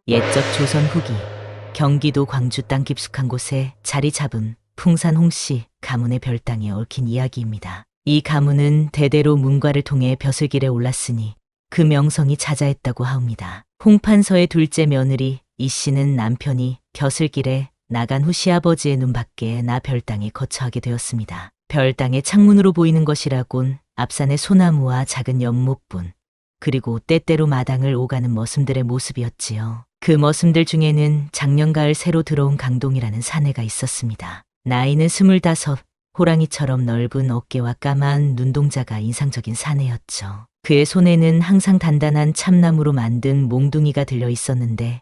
옛적 조선 후기 경기도 광주 땅 깊숙한 곳에 자리 잡은 풍산 홍씨 가문의 별당에 얽힌 이야기입니다. 이 가문은 대대로 문과를 통해 벼슬길에 올랐으니 그 명성이 자자했다고 하옵니다. 홍판서의 둘째 며느리 이 씨는 남편이 벼슬길에 나간 후 시아버지의 눈밖에 나 별당에 거처하게 되었습니다. 별당의 창문으로 보이는 것이라곤 앞산의 소나무와 작은 연못뿐, 그리고 때때로 마당을 오가는 머슴들의 모습이었지요. 그 머슴들 중에는 작년 가을 새로 들어온 강동이라는 사내가 있었습니다. 나이는 25, 호랑이처럼 넓은 어깨와 까만 눈동자가 인상적인 사내였죠. 그의 손에는 항상 단단한 참나무로 만든 몽둥이가 들려 있었는데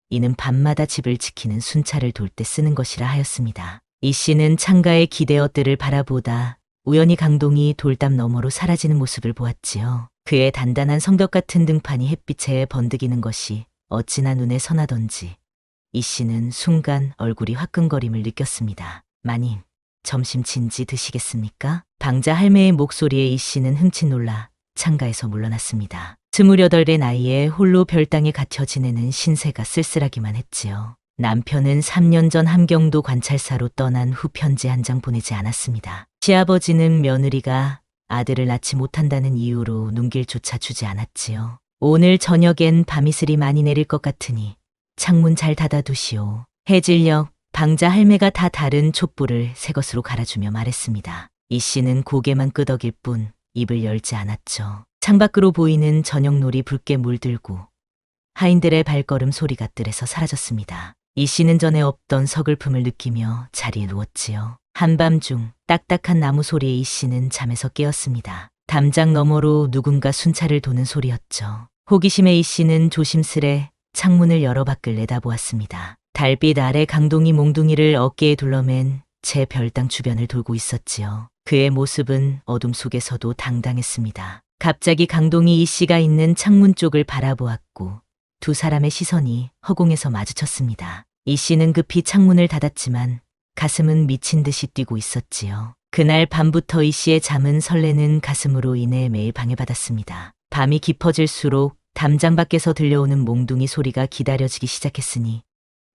이는 밤마다 집을 지키는 순찰을 돌 때 쓰는 것이라 하였습니다. 이 씨는 창가의 기대어들을 바라보다 우연히 강동이 돌담 너머로 사라지는 모습을 보았지요. 그의 단단한 성벽 같은 등판이 햇빛에 번득이는 것이 어찌나 눈에 선하던지 이 씨는 순간 얼굴이 화끈거림을 느꼈습니다. 마님, 점심 진지 드시겠습니까? 방자 할매의 목소리에 이 씨는 흠칫 놀라 창가에서 물러났습니다. 28의 나이에 홀로 별당에 갇혀 지내는 신세가 쓸쓸하기만 했지요. 남편은 3년 전 함경도 관찰사로 떠난 후 편지 한 장 보내지 않았습니다. 시아버지는 며느리가 아들을 낳지 못한다는 이유로 눈길조차 주지 않았지요. 오늘 저녁엔 밤이슬이 많이 내릴 것 같으니 창문 잘 닫아두시오. 해질녘 방자 할매가 다 다른 촛불을 새 것으로 갈아주며 말했습니다. 이 씨는 고개만 끄덕일 뿐 입을 열지 않았죠. 창밖으로 보이는 저녁놀이 붉게 물들고 하인들의 발걸음 소리가 뜰에서 사라졌습니다. 이 씨는 전에 없던 서글픔을 느끼며 자리에 누웠지요. 한밤중 딱딱한 나무 소리에 이 씨는 잠에서 깨었습니다. 담장 너머로 누군가 순찰을 도는 소리였죠. 호기심에 이 씨는 조심스레 창문을 열어 밖을 내다보았습니다. 달빛 아래 강동이 몽둥이를 어깨에 둘러맨 제 별당 주변을 돌고 있었지요. 그의 모습은 어둠 속에서도 당당했습니다. 갑자기 강동이 이 씨가 있는 창문 쪽을 바라보았고 두 사람의 시선이 허공에서 마주쳤습니다. 이 씨는 급히 창문을 닫았지만 가슴은 미친 듯이 뛰고 있었지요. 그날 밤부터 이 씨의 잠은 설레는 가슴으로 인해 매일 방해받았습니다. 밤이 깊어질수록 담장 밖에서 들려오는 몽둥이 소리가 기다려지기 시작했으니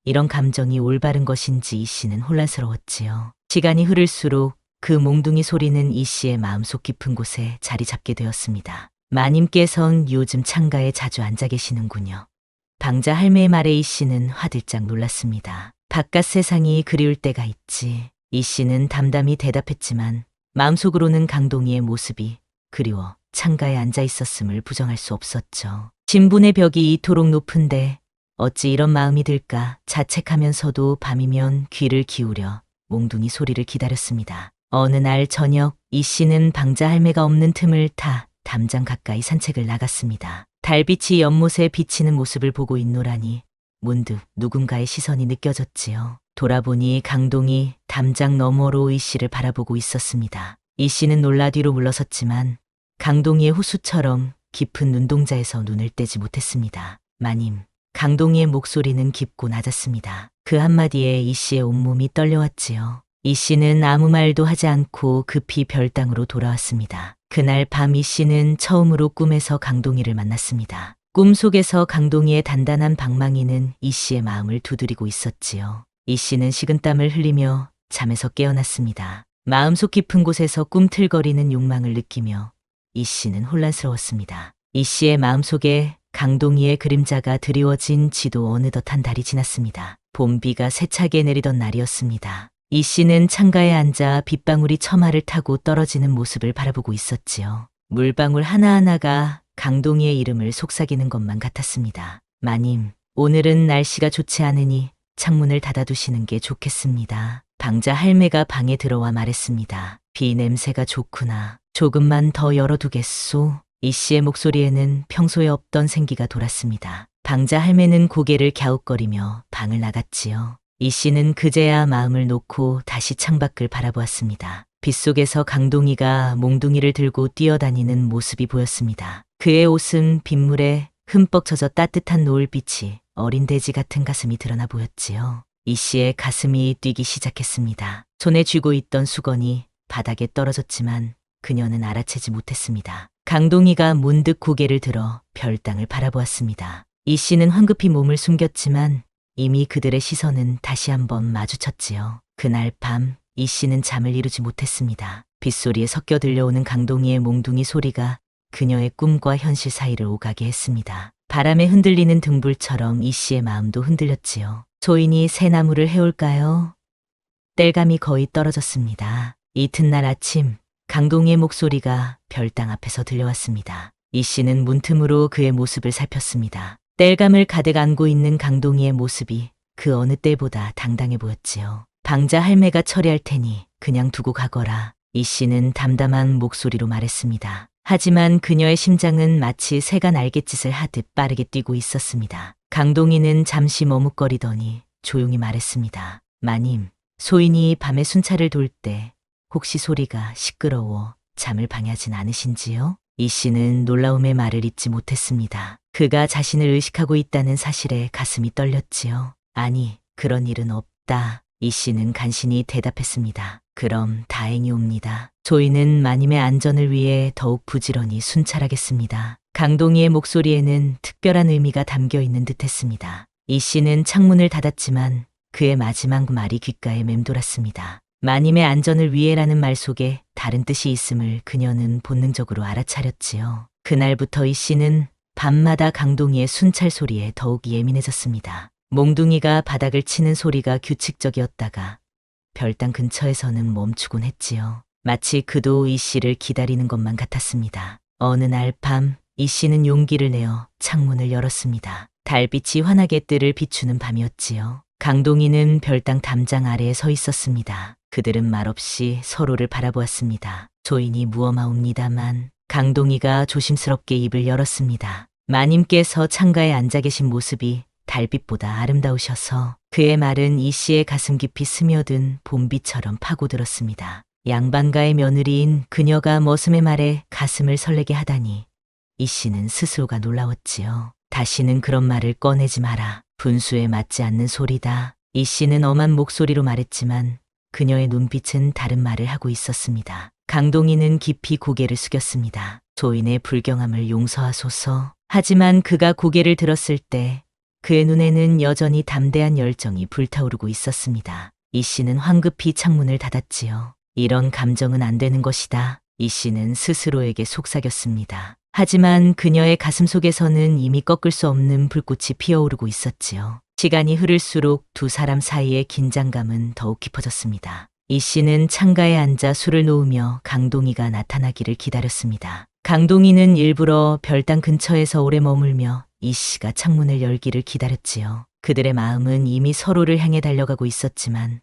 이런 감정이 올바른 것인지 이 씨는 혼란스러웠지요. 시간이 흐를수록 그 몽둥이 소리는 이 씨의 마음속 깊은 곳에 자리 잡게 되었습니다. 마님께선 요즘 창가에 자주 앉아 계시는군요. 방자 할매의 말에 이 씨는 화들짝 놀랐습니다. 바깥 세상이 그리울 때가 있지. 이 씨는 담담히 대답했지만 마음속으로는 강동이의 모습이 그리워 창가에 앉아 있었음을 부정할 수 없었죠. 신분의 벽이 이토록 높은데 어찌 이런 마음이 들까 자책하면서도 밤이면 귀를 기울여 몽둥이 소리를 기다렸습니다. 어느 날 저녁 이 씨는 방자 할매가 없는 틈을 타 담장 가까이 산책을 나갔습니다. 달빛이 연못에 비치는 모습을 보고 있노라니 문득 누군가의 시선이 느껴졌지요. 돌아보니 강동이 담장 너머로 이 씨를 바라보고 있었습니다. 이 씨는 놀라 뒤로 물러섰지만 강동이의 호수처럼 깊은 눈동자에서 눈을 떼지 못했습니다. 마님, 강동이의 목소리는 깊고 낮았습니다. 그 한마디에 이 씨의 온몸이 떨려왔지요. 이 씨는 아무 말도 하지 않고 급히 별당으로 돌아왔습니다. 그날 밤 이 씨는 처음으로 꿈에서 강동이를 만났습니다. 꿈속에서 강동이의 단단한 방망이는 이 씨의 마음을 두드리고 있었지요. 이 씨는 식은땀을 흘리며 잠에서 깨어났습니다. 마음속 깊은 곳에서 꿈틀거리는 욕망을 느끼며 이 씨는 혼란스러웠습니다. 이 씨의 마음속에 강동이의 그림자가 드리워진 지도 어느덧 한 달이 지났습니다. 봄비가 세차게 내리던 날이었습니다. 이 씨는 창가에 앉아 빗방울이 처마를 타고 떨어지는 모습을 바라보고 있었지요. 물방울 하나하나가 강동이의 이름을 속삭이는 것만 같았습니다. 마님, 오늘은 날씨가 좋지 않으니 창문을 닫아두시는 게 좋겠습니다. 방자 할매가 방에 들어와 말했습니다. 비 냄새가 좋구나. 조금만 더 열어두겠소. 이 씨의 목소리에는 평소에 없던 생기가 돌았습니다. 방자 할매는 고개를 갸웃거리며 방을 나갔지요. 이 씨는 그제야 마음을 놓고 다시 창밖을 바라보았습니다. 빗속에서 강동이가 몽둥이를 들고 뛰어다니는 모습이 보였습니다. 그의 옷은 빗물에 흠뻑 젖어 따뜻한 노을빛이 어린 돼지 같은 가슴이 드러나 보였지요. 이 씨의 가슴이 뛰기 시작했습니다. 손에 쥐고 있던 수건이 바닥에 떨어졌지만 그녀는 알아채지 못했습니다. 강동이가 문득 고개를 들어 별당을 바라보았습니다. 이 씨는 황급히 몸을 숨겼지만 이미 그들의 시선은 다시 한번 마주쳤지요. 그날 밤 이 씨는 잠을 이루지 못했습니다. 빗소리에 섞여 들려오는 강동이의 몽둥이 소리가 그녀의 꿈과 현실 사이를 오가게 했습니다. 바람에 흔들리는 등불처럼 이 씨의 마음도 흔들렸지요. 소인이 새 나무를 해올까요? 땔감이 거의 떨어졌습니다. 이튿날 아침 강동이의 목소리가 별당 앞에서 들려왔습니다. 이 씨는 문틈으로 그의 모습을 살폈습니다. 땔감을 가득 안고 있는 강동이의 모습이 그 어느 때보다 당당해 보였지요. 방자 할매가 처리할 테니 그냥 두고 가거라. 이 씨는 담담한 목소리로 말했습니다. 하지만 그녀의 심장은 마치 새가 날갯짓을 하듯 빠르게 뛰고 있었습니다. 강동이는 잠시 머뭇거리더니 조용히 말했습니다. 마님, 소인이 밤에 순찰을 돌 때 혹시 소리가 시끄러워 잠을 방해하진 않으신지요? 이 씨는 놀라움의 말을 잇지 못했습니다. 그가 자신을 의식하고 있다는 사실에 가슴이 떨렸지요. 아니, 그런 일은 없다. 이 씨는 간신히 대답했습니다. 그럼 다행이옵니다. 저희는 마님의 안전을 위해 더욱 부지런히 순찰하겠습니다. 강동이의 목소리에는 특별한 의미가 담겨 있는 듯했습니다. 이 씨는 창문을 닫았지만 그의 마지막 말이 귓가에 맴돌았습니다. 마님의 안전을 위해라는 말 속에 다른 뜻이 있음을 그녀는 본능적으로 알아차렸지요. 그날부터 이 씨는 밤마다 강동이의 순찰 소리에 더욱 예민해졌습니다. 몽둥이가 바닥을 치는 소리가 규칙적이었다가 별당 근처에서는 멈추곤 했지요. 마치 그도 이 씨를 기다리는 것만 같았습니다. 어느 날 밤 이 씨는 용기를 내어 창문을 열었습니다. 달빛이 환하게 뜰을 비추는 밤이었지요. 강동이는 별당 담장 아래에 서 있었습니다. 그들은 말없이 서로를 바라보았습니다. 조인이 무엄하옵니다만 강동이가 조심스럽게 입을 열었습니다. 마님께서 창가에 앉아 계신 모습이 달빛보다 아름다우셔서 그의 말은 이 씨의 가슴 깊이 스며든 봄비처럼 파고들었습니다. 양반가의 며느리인 그녀가 머슴의 말에 가슴을 설레게 하다니 이 씨는 스스로가 놀라웠지요. 다시는 그런 말을 꺼내지 마라. 분수에 맞지 않는 소리다. 이 씨는 엄한 목소리로 말했지만 그녀의 눈빛은 다른 말을 하고 있었습니다. 강동이는 깊이 고개를 숙였습니다. 조인의 불경함을 용서하소서. 하지만 그가 고개를 들었을 때 그의 눈에는 여전히 담대한 열정이 불타오르고 있었습니다. 이 씨는 황급히 창문을 닫았지요. 이런 감정은 안 되는 것이다. 이 씨는 스스로에게 속삭였습니다. 하지만 그녀의 가슴 속에서는 이미 꺾을 수 없는 불꽃이 피어오르고 있었지요. 시간이 흐를수록 두 사람 사이의 긴장감은 더욱 깊어졌습니다. 이 씨는 창가에 앉아 술을 놓으며 강동이가 나타나기를 기다렸습니다. 강동이는 일부러 별당 근처에서 오래 머물며 이 씨가 창문을 열기를 기다렸지요. 그들의 마음은 이미 서로를 향해 달려가고 있었지만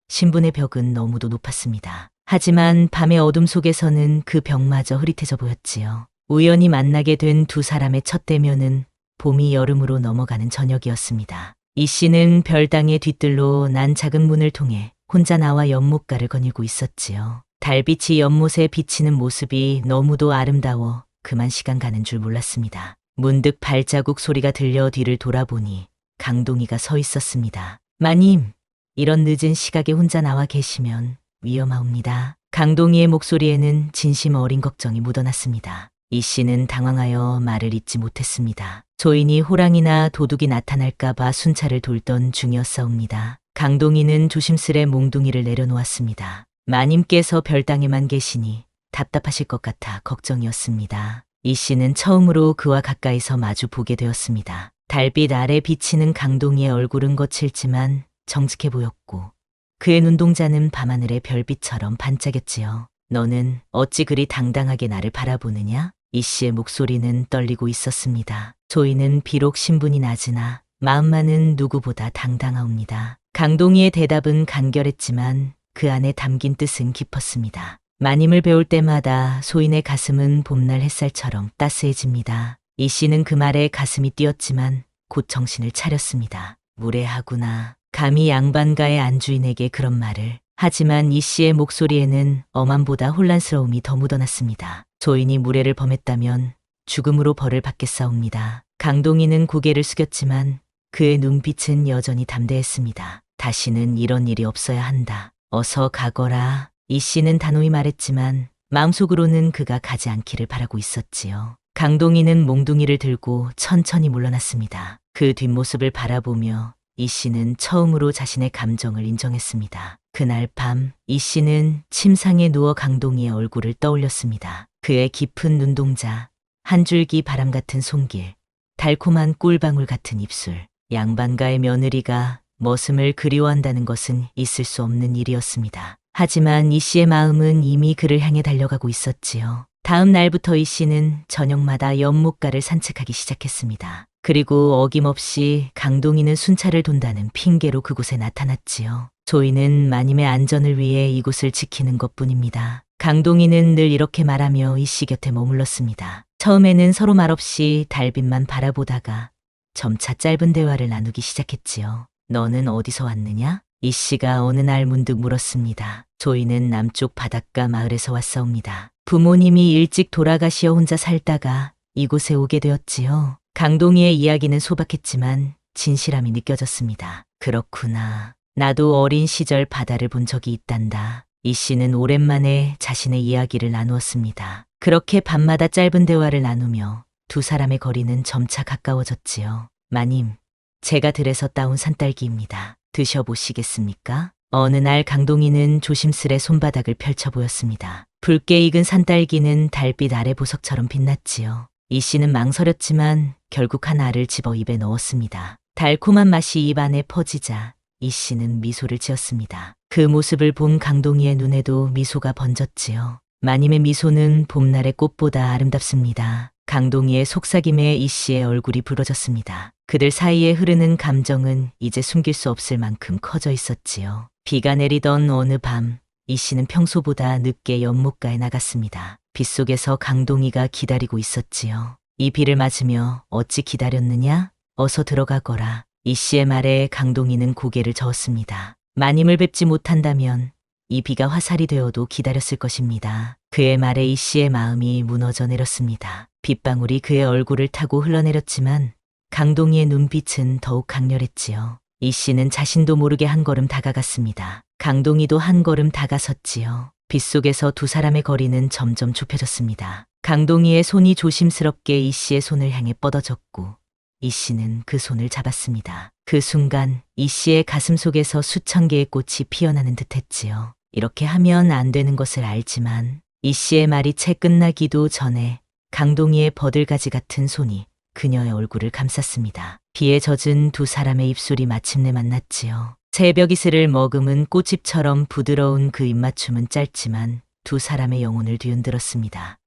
신분의 벽은 너무도 높았습니다. 하지만 밤의 어둠 속에서는 그 벽마저 흐릿해져 보였지요. 우연히 만나게 된 두 사람의 첫 대면은 봄이 여름으로 넘어가는 저녁이었습니다. 이 씨는 별당의 뒤뜰로 난 작은 문을 통해 혼자 나와 연못가를 거닐고 있었지요. 달빛이 연못에 비치는 모습이 너무도 아름다워 그만 시간 가는 줄 몰랐습니다. 문득 발자국 소리가 들려 뒤를 돌아보니 강동이가 서 있었습니다. 마님, 이런 늦은 시각에 혼자 나와 계시면 위험하옵니다. 강동이의 목소리에는 진심 어린 걱정이 묻어났습니다. 이 씨는 당황하여 말을 잇지 못했습니다. 조인이 호랑이나 도둑이 나타날까봐 순찰을 돌던 중이었사옵니다. 강동이는 조심스레 몽둥이를 내려놓았습니다. 마님께서 별당에만 계시니 답답하실 것 같아 걱정이었습니다. 이 씨는 처음으로 그와 가까이서 마주 보게 되었습니다. 달빛 아래 비치는 강동이의 얼굴은 거칠지만 정직해 보였고 그의 눈동자는 밤하늘의 별빛처럼 반짝였지요. 너는 어찌 그리 당당하게 나를 바라보느냐? 이 씨의 목소리는 떨리고 있었습니다. 조이는 비록 신분이 낮으나 마음만은 누구보다 당당하옵니다. 강동이의 대답은 간결했지만 그 안에 담긴 뜻은 깊었습니다. 마님을 배울 때마다 소인의 가슴은 봄날 햇살처럼 따스해집니다. 이 씨는 그 말에 가슴이 뛰었지만 곧 정신을 차렸습니다. 무례하구나. 감히 양반가의 안주인에게 그런 말을. 하지만 이 씨의 목소리에는 엄함보다 혼란스러움이 더 묻어났습니다. 조인이 무례를 범했다면 죽음으로 벌을 받겠사옵니다. 강동이는 고개를 숙였지만 그의 눈빛은 여전히 담대했습니다. 다시는 이런 일이 없어야 한다. 어서 가거라. 이 씨는 단호히 말했지만 마음속으로는 그가 가지 않기를 바라고 있었지요. 강동이는 몽둥이를 들고 천천히 물러났습니다. 그 뒷모습을 바라보며 이 씨는 처음으로 자신의 감정을 인정했습니다. 그날 밤 이 씨는 침상에 누워 강동이의 얼굴을 떠올렸습니다. 그의 깊은 눈동자, 한 줄기 바람 같은 손길, 달콤한 꿀방울 같은 입술. 양반가의 며느리가 머슴을 그리워한다는 것은 있을 수 없는 일이었습니다. 하지만 이 씨의 마음은 이미 그를 향해 달려가고 있었지요. 다음 날부터 이 씨는 저녁마다 연못가를 산책하기 시작했습니다. 그리고 어김없이 강동이는 순찰을 돈다는 핑계로 그곳에 나타났지요. 저희는 마님의 안전을 위해 이곳을 지키는 것뿐입니다. 강동이는 늘 이렇게 말하며 이 씨 곁에 머물렀습니다. 처음에는 서로 말없이 달빛만 바라보다가 점차 짧은 대화를 나누기 시작했지요. 너는 어디서 왔느냐? 이 씨가 어느 날 문득 물었습니다. 저희는 남쪽 바닷가 마을에서 왔사옵니다. 부모님이 일찍 돌아가시어 혼자 살다가 이곳에 오게 되었지요. 강동이의 이야기는 소박했지만 진실함이 느껴졌습니다. 그렇구나. 나도 어린 시절 바다를 본 적이 있단다. 이 씨는 오랜만에 자신의 이야기를 나누었습니다. 그렇게 밤마다 짧은 대화를 나누며 두 사람의 거리는 점차 가까워졌지요. 마님, 제가 들에서 따온 산딸기입니다. 드셔보시겠습니까? 어느 날 강동이는 조심스레 손바닥을 펼쳐 보였습니다. 붉게 익은 산딸기는 달빛 아래 보석처럼 빛났지요. 이 씨는 망설였지만 결국 한 알을 집어 입에 넣었습니다. 달콤한 맛이 입 안에 퍼지자 이 씨는 미소를 지었습니다. 그 모습을 본 강동이의 눈에도 미소가 번졌지요. 마님의 미소는 봄날의 꽃보다 아름답습니다. 강동이의 속삭임에 이 씨의 얼굴이 붉어졌습니다. 그들 사이에 흐르는 감정은 이제 숨길 수 없을 만큼 커져 있었지요. 비가 내리던 어느 밤, 이 씨는 평소보다 늦게 연못가에 나갔습니다. 빗속에서 강동이가 기다리고 있었지요. 이 비를 맞으며 어찌 기다렸느냐? 어서 들어가거라. 이 씨의 말에 강동이는 고개를 저었습니다. 마님을 뵙지 못한다면 이 비가 화살이 되어도 기다렸을 것입니다. 그의 말에 이 씨의 마음이 무너져 내렸습니다. 빗방울이 그의 얼굴을 타고 흘러내렸지만 강동이의 눈빛은 더욱 강렬했지요. 이 씨는 자신도 모르게 한 걸음 다가갔습니다. 강동이도 한 걸음 다가섰지요. 빗속에서 두 사람의 거리는 점점 좁혀졌습니다. 강동이의 손이 조심스럽게 이 씨의 손을 향해 뻗어졌고 이 씨는 그 손을 잡았습니다. 그 순간 이 씨의 가슴 속에서 수천 개의 꽃이 피어나는 듯했지요. 이렇게 하면 안 되는 것을 알지만 이 씨의 말이 채 끝나기도 전에 강동이의 버들가지 같은 손이 그녀의 얼굴을 감쌌습니다. 비에 젖은 두 사람의 입술이 마침내 만났지요. 새벽 이슬을 머금은 꽃잎처럼 부드러운 그 입맞춤은 짧지만 두 사람의 영혼을 뒤흔들었습니다.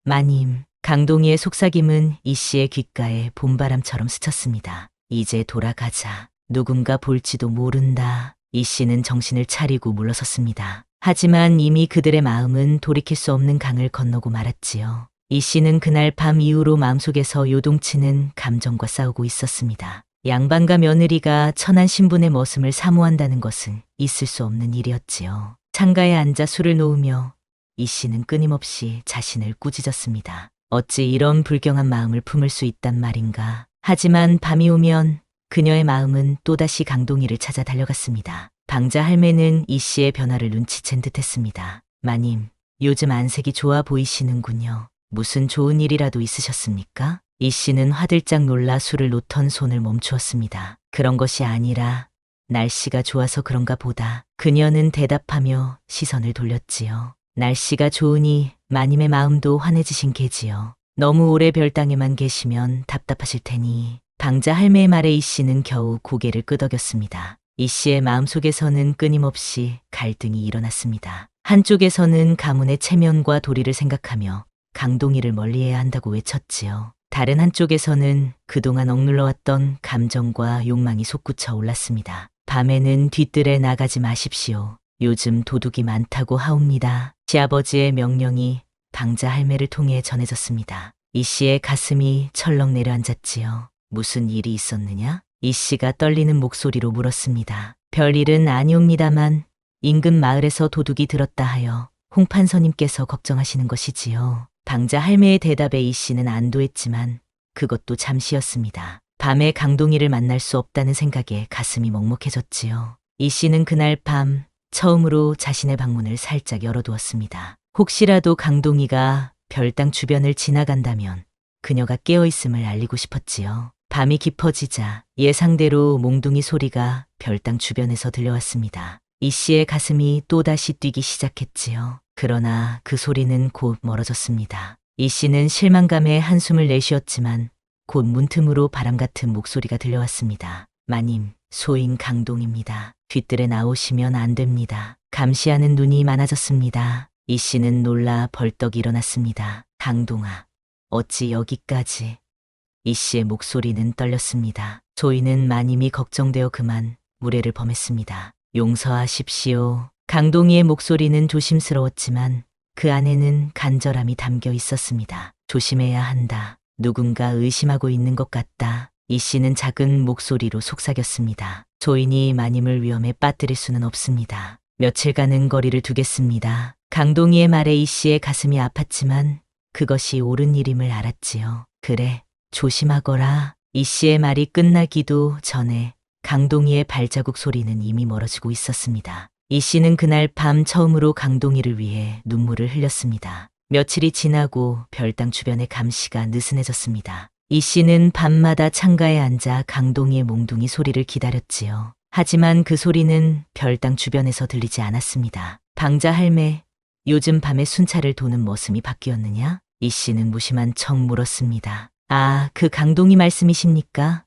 마님, 강동이의 속삭임은 이 씨의 귓가에 봄바람처럼 스쳤습니다. 이제 돌아가자. 누군가 볼지도 모른다. 이 씨는 정신을 차리고 물러섰습니다. 하지만 이미 그들의 마음은 돌이킬 수 없는 강을 건너고 말았지요. 이 씨는 그날 밤 이후로 마음속에서 요동치는 감정과 싸우고 있었습니다. 양반과 며느리가 천한 신분의 머슴을 사모한다는 것은 있을 수 없는 일이었지요. 창가에 앉아 술을 놓으며 이 씨는 끊임없이 자신을 꾸짖었습니다. 어찌 이런 불경한 마음을 품을 수 있단 말인가. 하지만 밤이 오면 그녀의 마음은 또다시 강동이를 찾아 달려갔습니다. 방자 할매는 이 씨의 변화를 눈치챈 듯했습니다. 마님, 요즘 안색이 좋아 보이시는군요. 무슨 좋은 일이라도 있으셨습니까? 이 씨는 화들짝 놀라 술을 놓던 손을 멈추었습니다. 그런 것이 아니라 날씨가 좋아서 그런가 보다. 그녀는 대답하며 시선을 돌렸지요. 날씨가 좋으니 마님의 마음도 환해지신 게지요. 너무 오래 별땅에만 계시면 답답하실 테니. 방자 할매의 말에 이 씨는 겨우 고개를 끄덕였습니다. 이 씨의 마음속에서는 끊임없이 갈등이 일어났습니다. 한쪽에서는 가문의 체면과 도리를 생각하며 강동이를 멀리해야 한다고 외쳤지요. 다른 한쪽에서는 그동안 억눌러왔던 감정과 욕망이 솟구쳐 올랐습니다. 밤에는 뒤뜰에 나가지 마십시오. 요즘 도둑이 많다고 하옵니다. 시아버지의 명령이 방자 할매를 통해 전해졌습니다. 이 씨의 가슴이 철렁 내려앉았지요. 무슨 일이 있었느냐? 이 씨가 떨리는 목소리로 물었습니다. 별일은 아니옵니다만 인근 마을에서 도둑이 들었다 하여 홍 판서님께서 걱정하시는 것이지요. 방자 할매의 대답에 이 씨는 안도했지만 그것도 잠시였습니다. 밤에 강동이를 만날 수 없다는 생각에 가슴이 먹먹해졌지요. 이 씨는 그날 밤 처음으로 자신의 방문을 살짝 열어두었습니다. 혹시라도 강동이가 별당 주변을 지나간다면 그녀가 깨어있음을 알리고 싶었지요. 밤이 깊어지자 예상대로 몽둥이 소리가 별당 주변에서 들려왔습니다. 이 씨의 가슴이 또다시 뛰기 시작했지요. 그러나 그 소리는 곧 멀어졌습니다. 이 씨는 실망감에 한숨을 내쉬었지만 곧 문틈으로 바람 같은 목소리가 들려왔습니다. 마님, 소인 강동입니다. 뒤뜰에 나오시면 안 됩니다. 감시하는 눈이 많아졌습니다. 이 씨는 놀라 벌떡 일어났습니다. 강동아, 어찌 여기까지? 이 씨의 목소리는 떨렸습니다. 소인은 마님이 걱정되어 그만 무례를 범했습니다. 용서하십시오. 강동이의 목소리는 조심스러웠지만 그 안에는 간절함이 담겨 있었습니다. 조심해야 한다. 누군가 의심하고 있는 것 같다. 이 씨는 작은 목소리로 속삭였습니다. 소인이 마님을 위험에 빠뜨릴 수는 없습니다. 며칠간은 거리를 두겠습니다. 강동이의 말에 이 씨의 가슴이 아팠지만 그것이 옳은 일임을 알았지요. 그래, 조심하거라. 이 씨의 말이 끝나기도 전에 강동이의 발자국 소리는 이미 멀어지고 있었습니다. 이 씨는 그날 밤 처음으로 강동이를 위해 눈물을 흘렸습니다. 며칠이 지나고 별당 주변의 감시가 느슨해졌습니다. 이 씨는 밤마다 창가에 앉아 강동이의 몽둥이 소리를 기다렸지요. 하지만 그 소리는 별당 주변에서 들리지 않았습니다. 방자 할매, 요즘 밤에 순찰을 도는 머슴이 바뀌었느냐? 이 씨는 무심한 척 물었습니다. 아, 그 강동이 말씀이십니까?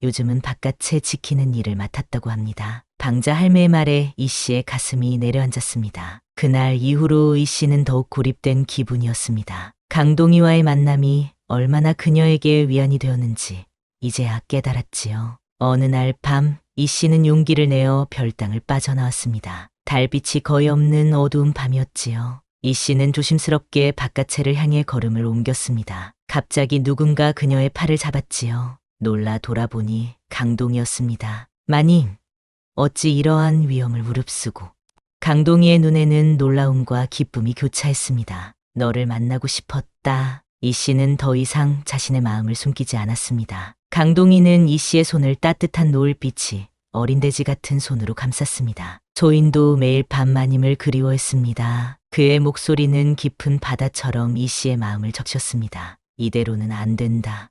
요즘은 바깥에 지키는 일을 맡았다고 합니다. 방자 할매의 말에 이 씨의 가슴이 내려앉았습니다. 그날 이후로 이 씨는 더욱 고립된 기분이었습니다. 강동이와의 만남이 얼마나 그녀에게 위안이 되었는지 이제야 깨달았지요. 어느 날 밤, 이 씨는 용기를 내어 별당을 빠져나왔습니다. 달빛이 거의 없는 어두운 밤이었지요. 이 씨는 조심스럽게 바깥채를 향해 걸음을 옮겼습니다. 갑자기 누군가 그녀의 팔을 잡았지요. 놀라 돌아보니 강동이었습니다. 마님, 어찌 이러한 위험을 무릅쓰고. 강동이의 눈에는 놀라움과 기쁨이 교차했습니다. 너를 만나고 싶었다. 이 씨는 더 이상 자신의 마음을 숨기지 않았습니다. 강동이는 이 씨의 손을 따뜻한 노을빛이 어린 돼지 같은 손으로 감쌌습니다. 소인도 매일 밤 마님을 그리워했습니다. 그의 목소리는 깊은 바다처럼 이 씨의 마음을 적셨습니다. 이대로는 안 된다.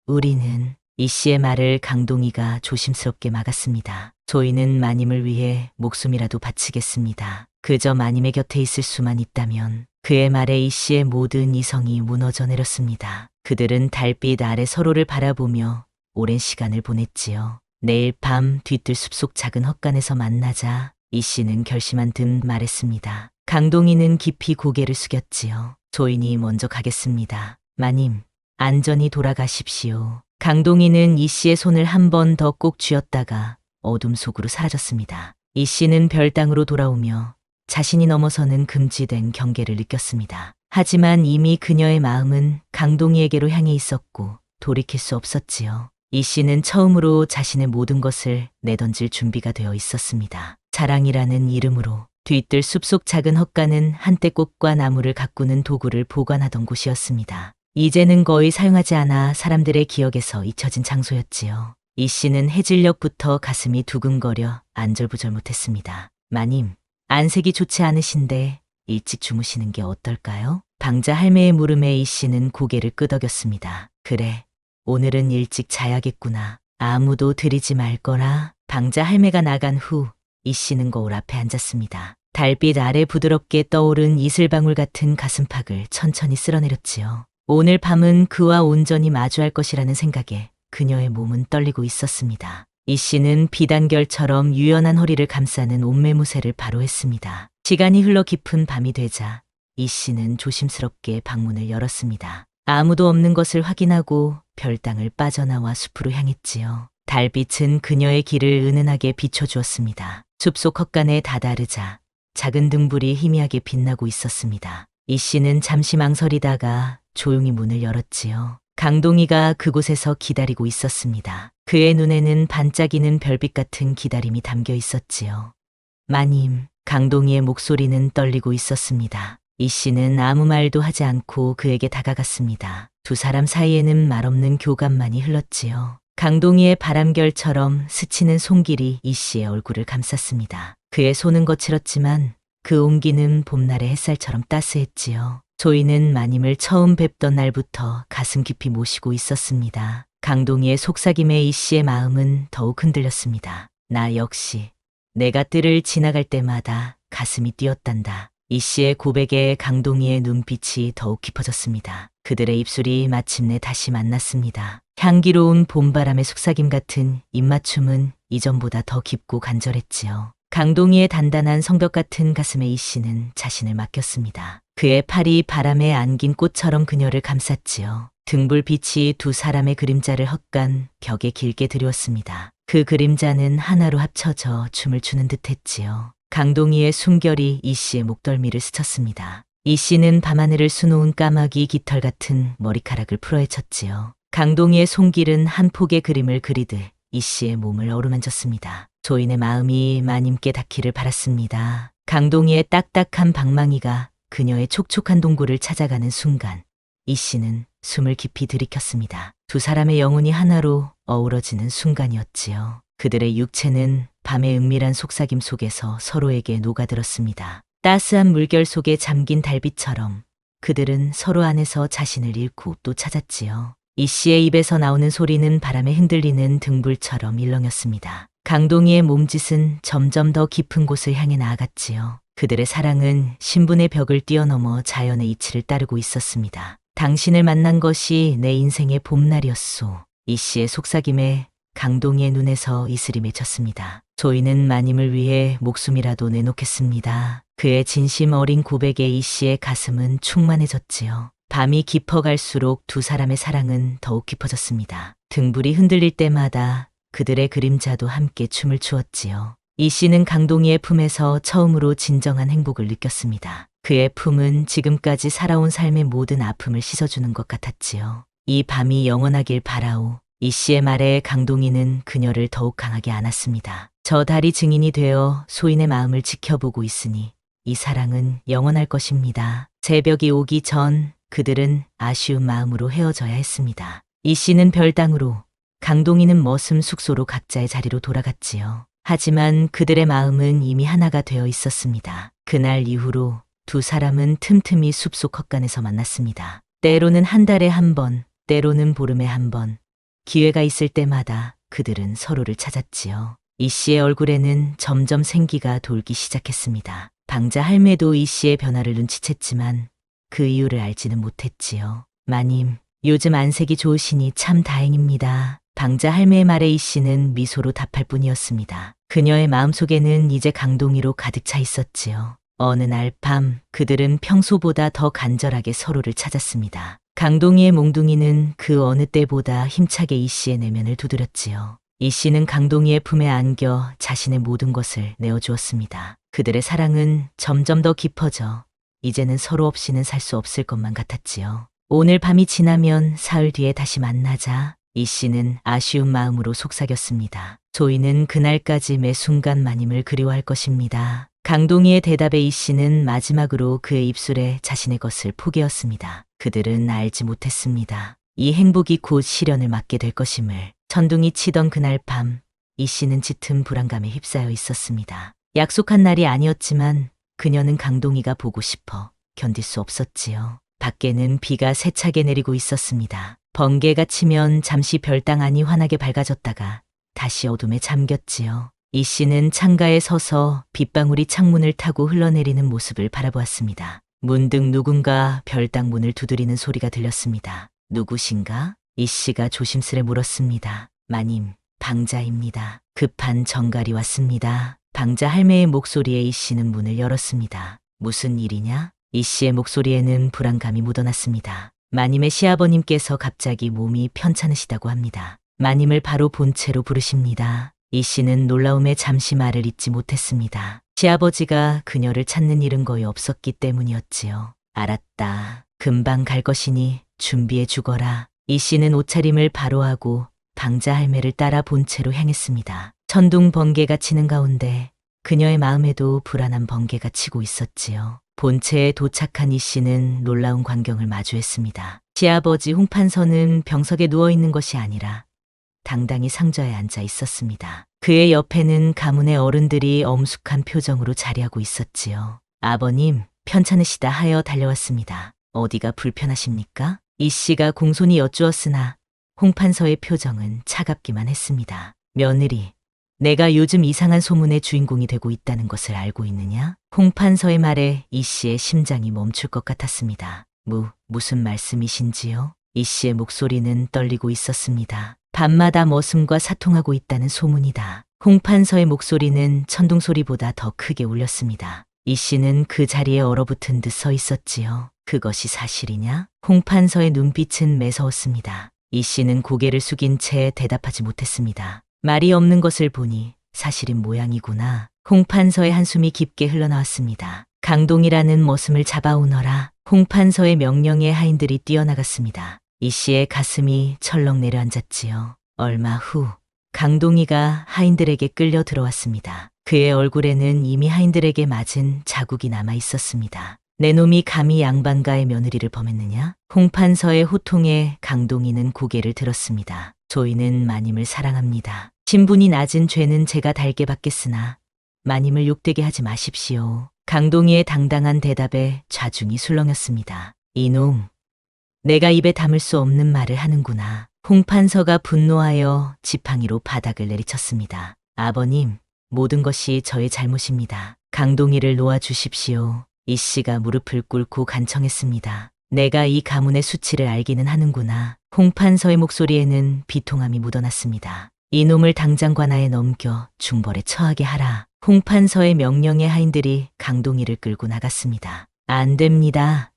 우리는 이 씨의 말을 강동이가 조심스럽게 막았습니다. 소인은 마님을 위해 목숨이라도 바치겠습니다. 그저 마님의 곁에 있을 수만 있다면. 그의 말에 이 씨의 모든 이성이 무너져 내렸습니다. 그들은 달빛 아래 서로를 바라보며 오랜 시간을 보냈지요. 내일 밤 뒤뜰 숲속 작은 헛간에서 만나자. 이 씨는 결심한 듯 말했습니다. 강동이는 깊이 고개를 숙였지요. 소인이 먼저 가겠습니다. 마님, 안전히 돌아가십시오. 강동이는 이 씨의 손을 한 번 더 꼭 쥐었다가 어둠 속으로 사라졌습니다. 이 씨는 별당으로 돌아오며 자신이 넘어서는 금지된 경계를 느꼈습니다. 하지만 이미 그녀의 마음은 강동이에게로 향해 있었고 돌이킬 수 없었지요. 이 씨는 처음으로 자신의 모든 것을 내던질 준비가 되어 있었습니다. 자랑이라는 이름으로 뒤뜰 숲속 작은 헛간은 한때 꽃과 나무를 가꾸는 도구를 보관하던 곳이었습니다. 이제는 거의 사용하지 않아 사람들의 기억에서 잊혀진 장소였지요. 이 씨는 해질녘부터 가슴이 두근거려 안절부절 못했습니다. 마님, 안색이 좋지 않으신데 일찍 주무시는 게 어떨까요? 방자 할매의 물음에 이 씨는 고개를 끄덕였습니다. 그래, 오늘은 일찍 자야겠구나. 아무도 들이지 말 거라. 방자 할매가 나간 후 이 씨는 거울 앞에 앉았습니다. 달빛 아래 부드럽게 떠오른 이슬방울 같은 가슴팍을 천천히 쓸어내렸지요. 오늘 밤은 그와 온전히 마주할 것이라는 생각에 그녀의 몸은 떨리고 있었습니다. 이 씨는 비단결처럼 유연한 허리를 감싸는 옷매무새를 바로 했습니다. 시간이 흘러 깊은 밤이 되자 이 씨는 조심스럽게 방문을 열었습니다. 아무도 없는 것을 확인하고 별당을 빠져나와 숲으로 향했지요. 달빛은 그녀의 길을 은은하게 비춰주었습니다. 숲속 헛간에 다다르자 작은 등불이 희미하게 빛나고 있었습니다. 이 씨는 잠시 망설이다가 조용히 문을 열었지요. 강동이가 그곳에서 기다리고 있었습니다. 그의 눈에는 반짝이는 별빛 같은 기다림이 담겨 있었지요. 마님, 강동이의 목소리는 떨리고 있었습니다. 이 씨는 아무 말도 하지 않고 그에게 다가갔습니다. 두 사람 사이에는 말없는 교감만이 흘렀지요. 강동이의 바람결처럼 스치는 손길이 이 씨의 얼굴을 감쌌습니다. 그의 손은 거칠었지만 그 온기는 봄날의 햇살처럼 따스했지요. 조이는 마님을 처음 뵙던 날부터 가슴 깊이 모시고 있었습니다. 강동이의 속삭임에 이 씨의 마음은 더욱 흔들렸습니다. 나 역시 내가 뜰을 지나갈 때마다 가슴이 뛰었단다. 이 씨의 고백에 강동이의 눈빛이 더욱 깊어졌습니다. 그들의 입술이 마침내 다시 만났습니다. 향기로운 봄바람의 속삭임 같은 입맞춤은 이전보다 더 깊고 간절했지요. 강동이의 단단한 성벽 같은 가슴에 이 씨는 자신을 맡겼습니다. 그의 팔이 바람에 안긴 꽃처럼 그녀를 감쌌지요. 등불빛이 두 사람의 그림자를 헛간 벽에 길게 드리웠습니다. 그 그림자는 하나로 합쳐져 춤을 추는 듯했지요. 강동이의 숨결이 이 씨의 목덜미를 스쳤습니다. 이 씨는 밤하늘을 수놓은 까마귀 깃털 같은 머리카락을 풀어헤쳤지요. 강동이의 손길은 한 폭의 그림을 그리듯 이 씨의 몸을 어루만졌습니다. 조인의 마음이 마님께 닿기를 바랐습니다. 강동이의 딱딱한 방망이가 그녀의 촉촉한 동굴을 찾아가는 순간 이 씨는 숨을 깊이 들이켰습니다. 두 사람의 영혼이 하나로 어우러지는 순간이었지요. 그들의 육체는 밤의 은밀한 속삭임 속에서 서로에게 녹아들었습니다. 따스한 물결 속에 잠긴 달빛처럼 그들은 서로 안에서 자신을 잃고 또 찾았지요. 이 씨의 입에서 나오는 소리는 바람에 흔들리는 등불처럼 일렁였습니다. 강동이의 몸짓은 점점 더 깊은 곳을 향해 나아갔지요. 그들의 사랑은 신분의 벽을 뛰어넘어 자연의 이치를 따르고 있었습니다. 당신을 만난 것이 내 인생의 봄날이었소. 이 씨의 속삭임에 강동이의 눈에서 이슬이 맺혔습니다. 조이는 마님을 위해 목숨이라도 내놓겠습니다. 그의 진심 어린 고백에 이 씨의 가슴은 충만해졌지요. 밤이 깊어갈수록 두 사람의 사랑은 더욱 깊어졌습니다. 등불이 흔들릴 때마다 그들의 그림자도 함께 춤을 추었지요. 이 씨는 강동이의 품에서 처음으로 진정한 행복을 느꼈습니다. 그의 품은 지금까지 살아온 삶의 모든 아픔을 씻어주는 것 같았지요. 이 밤이 영원하길 바라오. 이 씨의 말에 강동이는 그녀를 더욱 강하게 안았습니다. 저 달이 증인이 되어 소인의 마음을 지켜보고 있으니 이 사랑은 영원할 것입니다. 새벽이 오기 전 그들은 아쉬운 마음으로 헤어져야 했습니다. 이 씨는 별당으로, 강동이는 머슴 숙소로 각자의 자리로 돌아갔지요. 하지만 그들의 마음은 이미 하나가 되어 있었습니다. 그날 이후로 두 사람은 틈틈이 숲속 헛간에서 만났습니다. 때로는 한 달에 한 번, 때로는 보름에 한 번, 기회가 있을 때마다 그들은 서로를 찾았지요. 이 씨의 얼굴에는 점점 생기가 돌기 시작했습니다. 방자 할매도 이 씨의 변화를 눈치챘지만 그 이유를 알지는 못했지요. 마님, 요즘 안색이 좋으시니 참 다행입니다. 방자 할매의 말에 이 씨는 미소로 답할 뿐이었습니다. 그녀의 마음속에는 이제 강동이로 가득 차 있었지요. 어느 날 밤 그들은 평소보다 더 간절하게 서로를 찾았습니다. 강동이의 몽둥이는 그 어느 때보다 힘차게 이 씨의 내면을 두드렸지요. 이 씨는 강동이의 품에 안겨 자신의 모든 것을 내어주었습니다. 그들의 사랑은 점점 더 깊어져 이제는 서로 없이는 살 수 없을 것만 같았지요. 오늘 밤이 지나면 사흘 뒤에 다시 만나자. 이 씨는 아쉬운 마음으로 속삭였습니다. 조이는 그날까지 매 순간 마님을 그리워할 것입니다. 강동이의 대답에 이 씨는 마지막으로 그의 입술에 자신의 것을 포개었습니다. 그들은 알지 못했습니다. 이 행복이 곧 시련을 맞게 될 것임을. 천둥이 치던 그날 밤, 이 씨는 짙은 불안감에 휩싸여 있었습니다. 약속한 날이 아니었지만 그녀는 강동이가 보고 싶어 견딜 수 없었지요. 밖에는 비가 세차게 내리고 있었습니다. 번개가 치면 잠시 별당 안이 환하게 밝아졌다가 다시 어둠에 잠겼지요. 이 씨는 창가에 서서 빗방울이 창문을 타고 흘러내리는 모습을 바라보았습니다. 문득 누군가 별당 문을 두드리는 소리가 들렸습니다. 누구신가? 이 씨가 조심스레 물었습니다. 마님, 방자입니다. 급한 정갈이 왔습니다. 방자 할매의 목소리에 이 씨는 문을 열었습니다. 무슨 일이냐? 이 씨의 목소리에는 불안감이 묻어났습니다. 마님의 시아버님께서 갑자기 몸이 편찮으시다고 합니다. 마님을 바로 본체로 부르십니다. 이 씨는 놀라움에 잠시 말을 잇지 못했습니다. 시아버지가 그녀를 찾는 일은 거의 없었기 때문이었지요. 알았다. 금방 갈 것이니 준비해 주거라. 이 씨는 옷차림을 바로 하고 방자 할매를 따라 본체로 향했습니다. 천둥 번개가 치는 가운데 그녀의 마음에도 불안한 번개가 치고 있었지요. 본체에 도착한 이 씨는 놀라운 광경을 마주했습니다. 시아버지 홍판서는 병석에 누워있는 것이 아니라 당당히 상좌에 앉아 있었습니다. 그의 옆에는 가문의 어른들이 엄숙한 표정으로 자리하고 있었지요. 아버님, 편찮으시다 하여 달려왔습니다. 어디가 불편하십니까? 이 씨가 공손히 여쭈었으나 홍판서의 표정은 차갑기만 했습니다. 며느리, 내가 요즘 이상한 소문의 주인공이 되고 있다는 것을 알고 있느냐? 홍판서의 말에 이 씨의 심장이 멈출 것 같았습니다. 무슨 말씀이신지요? 이 씨의 목소리는 떨리고 있었습니다. 밤마다 머슴과 사통하고 있다는 소문이다. 홍판서의 목소리는 천둥소리보다 더 크게 울렸습니다. 이 씨는 그 자리에 얼어붙은 듯 서 있었지요. 그것이 사실이냐? 홍판서의 눈빛은 매서웠습니다. 이 씨는 고개를 숙인 채 대답하지 못했습니다. 말이 없는 것을 보니 사실인 모양이구나. 홍판서의 한숨이 깊게 흘러나왔습니다. 강동이라는 머슴을 잡아오너라. 홍판서의 명령에 하인들이 뛰어나갔습니다. 이 씨의 가슴이 철렁 내려앉았지요. 얼마 후 강동이가 하인들에게 끌려 들어왔습니다. 그의 얼굴에는 이미 하인들에게 맞은 자국이 남아 있었습니다. 내 놈이 감히 양반가의 며느리를 범했느냐? 홍판서의 호통에 강동이는 고개를 들었습니다. 저희는 마님을 사랑합니다. 신분이 낮은 죄는 제가 달게 받겠으나 마님을 욕되게 하지 마십시오. 강동이의 당당한 대답에 좌중이 술렁였습니다. 이놈, 내가 입에 담을 수 없는 말을 하는구나. 홍판서가 분노하여 지팡이로 바닥을 내리쳤습니다. 아버님, 모든 것이 저의 잘못입니다. 강동이를 놓아주십시오. 이 씨가 무릎을 꿇고 간청했습니다. 내가 이 가문의 수치를 알기는 하는구나. 홍판서의 목소리에는 비통함이 묻어났습니다. 이놈을 당장 관아에 넘겨 중벌에 처하게 하라. 홍판서의 명령에 하인들이 강동이를 끌고 나갔습니다. 안 됩니다.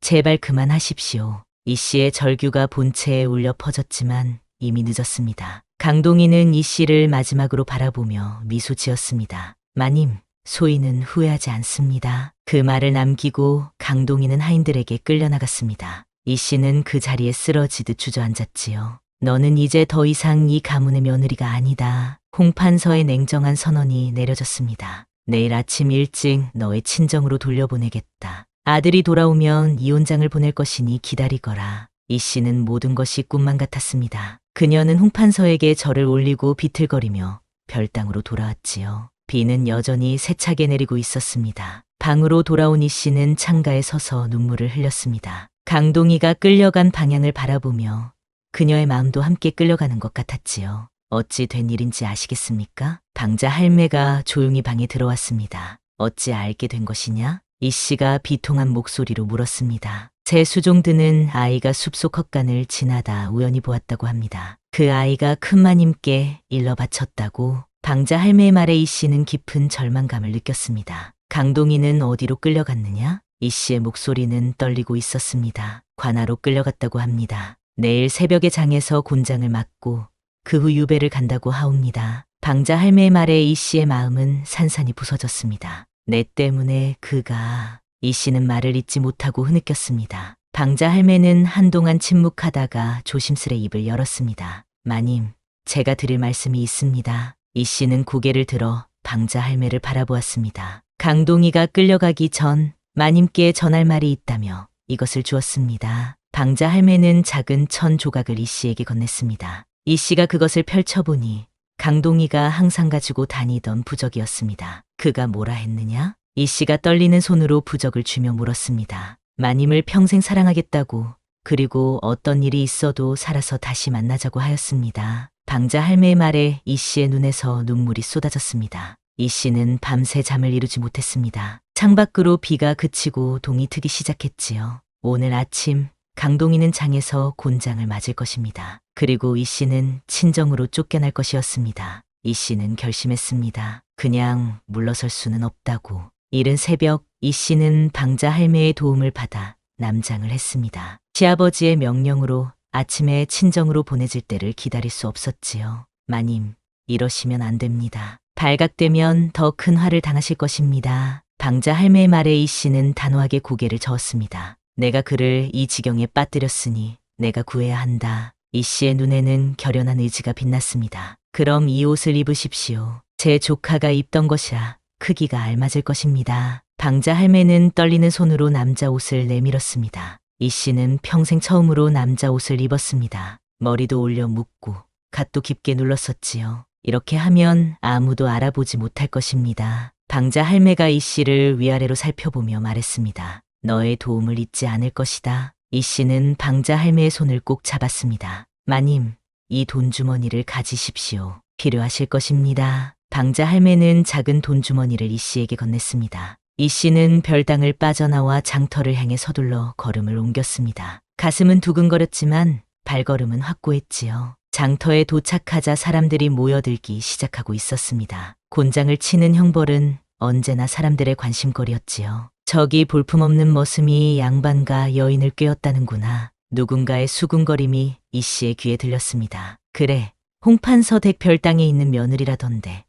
제발 그만하십시오. 이 씨의 절규가 본체에 울려 퍼졌지만 이미 늦었습니다. 강동이는 이 씨를 마지막으로 바라보며 미소 지었습니다. 마님, 소인은 후회하지 않습니다. 그 말을 남기고 강동이는 하인들에게 끌려나갔습니다. 이 씨는 그 자리에 쓰러지듯 주저앉았지요. 너는 이제 더 이상 이 가문의 며느리가 아니다. 홍판서의 냉정한 선언이 내려졌습니다. 내일 아침 일찍 너의 친정으로 돌려보내겠다. 아들이 돌아오면 이혼장을 보낼 것이니 기다리거라. 이 씨는 모든 것이 꿈만 같았습니다. 그녀는 홍판서에게 절을 올리고 비틀거리며 별당으로 돌아왔지요. 비는 여전히 세차게 내리고 있었습니다. 방으로 돌아온 이 씨는 창가에 서서 눈물을 흘렸습니다. 강동이가 끌려간 방향을 바라보며 그녀의 마음도 함께 끌려가는 것 같았지요. 어찌 된 일인지 아시겠습니까? 방자 할매가 조용히 방에 들어왔습니다. 어찌 알게 된 것이냐? 이 씨가 비통한 목소리로 물었습니다. 제 수종드는 아이가 숲속 헛간을 지나다 우연히 보았다고 합니다. 그 아이가 큰마님께 일러 바쳤다고. 방자 할매의 말에 이 씨는 깊은 절망감을 느꼈습니다. 강동이는 어디로 끌려갔느냐? 이 씨의 목소리는 떨리고 있었습니다. 관아로 끌려갔다고 합니다. 내일 새벽에 장에서 곤장을 맞고 그 후 유배를 간다고 하옵니다. 방자 할매의 말에 이 씨의 마음은 산산이 부서졌습니다. 내 때문에 그가... 이 씨는 말을 잇지 못하고 흐느꼈습니다. 방자 할매는 한동안 침묵하다가 조심스레 입을 열었습니다. 마님, 제가 드릴 말씀이 있습니다. 이 씨는 고개를 들어 방자 할매를 바라보았습니다. 강동이가 끌려가기 전 마님께 전할 말이 있다며 이것을 주었습니다. 방자 할매는 작은 천 조각을 이 씨에게 건넸습니다. 이 씨가 그것을 펼쳐보니 강동이가 항상 가지고 다니던 부적이었습니다. 그가 뭐라 했느냐? 이 씨가 떨리는 손으로 부적을 쥐며 물었습니다. 마님을 평생 사랑하겠다고, 그리고 어떤 일이 있어도 살아서 다시 만나자고 하였습니다. 방자 할매의 말에 이 씨의 눈에서 눈물이 쏟아졌습니다. 이 씨는 밤새 잠을 이루지 못했습니다. 창밖으로 비가 그치고 동이 트기 시작했지요. 오늘 아침 강동이는 장에서 곤장을 맞을 것입니다. 그리고 이 씨는 친정으로 쫓겨날 것이었습니다. 이 씨는 결심했습니다. 그냥 물러설 수는 없다고. 이른 새벽 이 씨는 방자 할매의 도움을 받아 남장을 했습니다. 시아버지의 명령으로 아침에 친정으로 보내질 때를 기다릴 수 없었지요. 마님, 이러시면 안 됩니다. 발각되면 더 큰 화를 당하실 것입니다. 방자 할매의 말에 이 씨는 단호하게 고개를 저었습니다. 내가 그를 이 지경에 빠뜨렸으니 내가 구해야 한다. 이 씨의 눈에는 결연한 의지가 빛났습니다. 그럼 이 옷을 입으십시오. 제 조카가 입던 것이라 크기가 알맞을 것입니다. 방자 할매는 떨리는 손으로 남자 옷을 내밀었습니다. 이 씨는 평생 처음으로 남자 옷을 입었습니다. 머리도 올려 묶고 갓도 깊게 눌렀었지요. 이렇게 하면 아무도 알아보지 못할 것입니다. 방자 할매가 이 씨를 위아래로 살펴보며 말했습니다. 너의 도움을 잊지 않을 것이다. 이 씨는 방자 할매의 손을 꼭 잡았습니다. 마님, 이 돈주머니를 가지십시오. 필요하실 것입니다. 방자 할매는 작은 돈주머니를 이 씨에게 건넸습니다. 이 씨는 별당을 빠져나와 장터를 향해 서둘러 걸음을 옮겼습니다. 가슴은 두근거렸지만 발걸음은 확고했지요. 장터에 도착하자 사람들이 모여들기 시작하고 있었습니다. 곤장을 치는 형벌은 언제나 사람들의 관심거리였지요. 저기 볼품없는 머슴이 양반과 여인을 꿰었다는구나. 누군가의 수군거림이 이 씨의 귀에 들렸습니다. 그래, 홍판서댁 별당에 있는 며느리라던데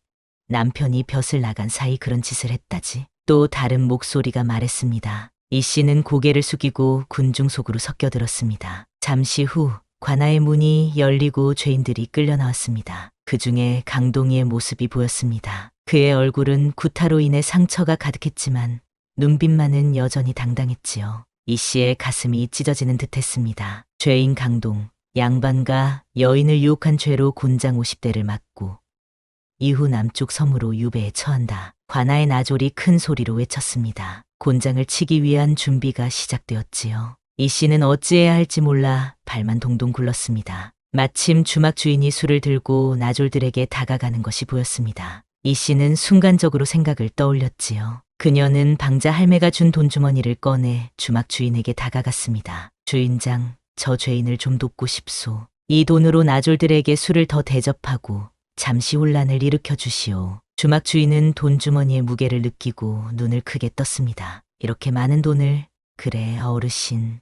남편이 벼슬 나간 사이 그런 짓을 했다지. 또 다른 목소리가 말했습니다. 이 씨는 고개를 숙이고 군중 속으로 섞여들었습니다. 잠시 후 관아의 문이 열리고 죄인들이 끌려 나왔습니다. 그 중에 강동이의 모습이 보였습니다. 그의 얼굴은 구타로 인해 상처가 가득했지만 눈빛만은 여전히 당당했지요. 이 씨의 가슴이 찢어지는 듯했습니다. 죄인 강동, 양반과 여인을 유혹한 죄로 곤장 50대를 맞고 이후 남쪽 섬으로 유배에 처한다. 관아의 나졸이 큰 소리로 외쳤습니다. 곤장을 치기 위한 준비가 시작되었지요. 이 씨는 어찌해야 할지 몰라 발만 동동 굴렀습니다. 마침 주막 주인이 술을 들고 나졸들에게 다가가는 것이 보였습니다. 이 씨는 순간적으로 생각을 떠올렸지요. 그녀는 방자 할매가 준 돈주머니를 꺼내 주막 주인에게 다가갔습니다. 주인장, 저 죄인을 좀 돕고 싶소. 이 돈으로 나졸들에게 술을 더 대접하고 잠시 혼란을 일으켜 주시오. 주막 주인은 돈주머니의 무게를 느끼고 눈을 크게 떴습니다. 이렇게 많은 돈을, 그래 어르신.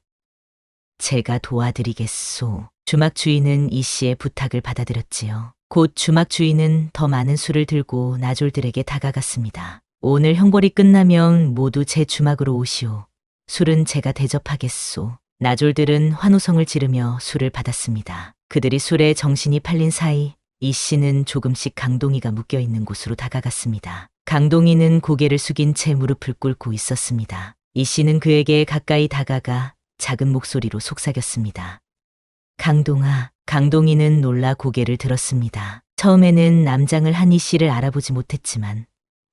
제가 도와드리겠소. 주막 주인은 이 씨의 부탁을 받아들였지요. 곧 주막 주인은 더 많은 술을 들고 나졸들에게 다가갔습니다. 오늘 형벌이 끝나면 모두 제 주막으로 오시오. 술은 제가 대접하겠소. 나졸들은 환호성을 지르며 술을 받았습니다. 그들이 술에 정신이 팔린 사이 이 씨는 조금씩 강동이가 묶여있는 곳으로 다가갔습니다. 강동이는 고개를 숙인 채 무릎을 꿇고 있었습니다. 이 씨는 그에게 가까이 다가가 작은 목소리로 속삭였습니다. 강동아. 강동이는 놀라 고개를 들었습니다. 처음에는 남장을 한 이 씨를 알아보지 못했지만